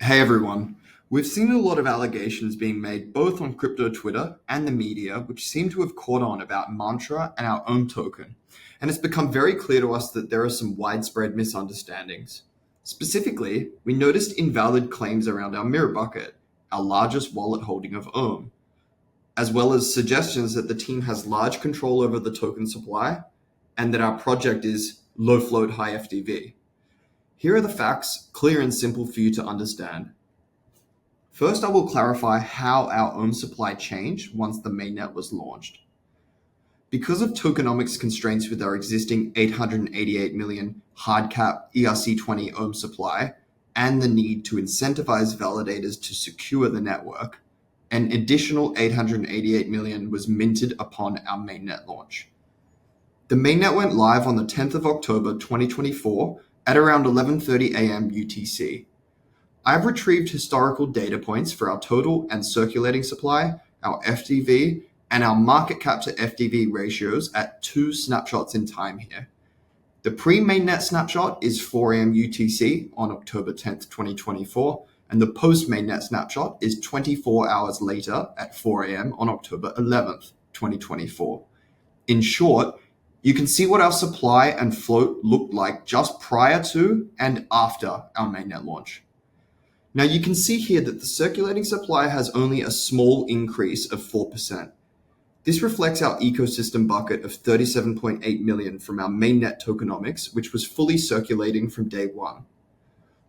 Hey everyone. We've seen a lot of allegations being made both on crypto Twitter and the media, which seem to have caught on about Mantra and our own token. And it's become very clear to us that there are some widespread misunderstandings. Specifically, we noticed invalid claims around our mirror bucket, our largest wallet holding of Ohm, as well as suggestions that the team has large control over the token supply and that our project is low float, high FTV. Here are the facts, clear and simple for you to understand. First, I will clarify how our own supply changed once the mainnet was launched. Because of tokenomics constraints with our existing 888 million hard cap ERC20 ohm supply and the need to incentivize validators to secure the network, an additional 888 million was minted upon our mainnet launch. The mainnet went live on the 10th of October 2024 at around 11:30 a.m. UTC. I've retrieved historical data points for our total and circulating supply, our FTV, and our market cap to FTV ratios at 2 snapshots in time here. The pre-mainnet snapshot is 4 a.m. UTC on October 10th, 2024, and the post-mainnet snapshot is 24 hours later at 4 a.m. on October 11th, 2024. In short, you can see what our supply and float looked like just prior to and after our mainnet launch. Now you can see here that the circulating supply has only a small increase of 4%. This reflects our ecosystem bucket of 37.8 million from our mainnet tokenomics, which was fully circulating from day one.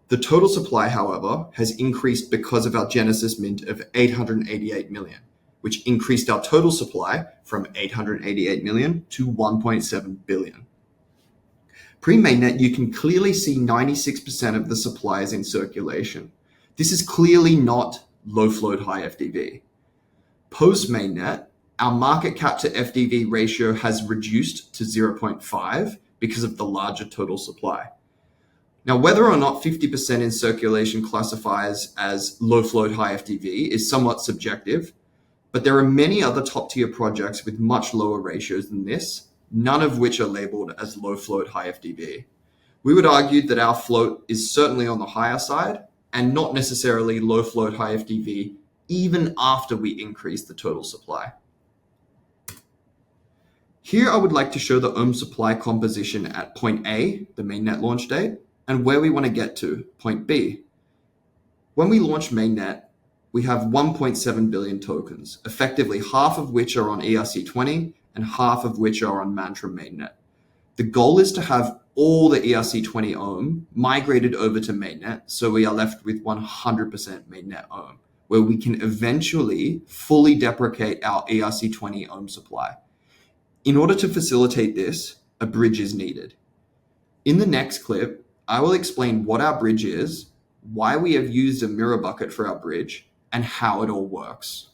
The total supply, however, has increased because of our Genesis mint of 888 million, which increased our total supply from 888 million to 1.7 billion. Pre-mainnet, you can clearly see 96% of the supply is in circulation. This is clearly not low float, high FTV. Post-mainnet, our market cap to FTV ratio has reduced to 0.5 because of the larger total supply. Now, whether or not 50% in circulation classifies as low float, high FTV is somewhat subjective, but there are many other top tier projects with much lower ratios than this, none of which are labeled as low float, high FTV. We would argue that our float is certainly on the higher side and not necessarily low float, high FTV, even after we increase the total supply. Here I would like to show the ohm supply composition at point A, the mainnet launch date, and where we want to get to, point B. When we launch mainnet, we have 1.7 billion tokens, effectively half of which are on ERC20 and half of which are on Mantra mainnet. The goal is to have all the ERC20 ohm migrated over to mainnet, so we are left with 100% mainnet ohm, where we can eventually fully deprecate our ERC20 ohm supply. In order to facilitate this, a bridge is needed. In the next clip, I will explain what our bridge is, why we have used a mirror bucket for our bridge, and how it all works.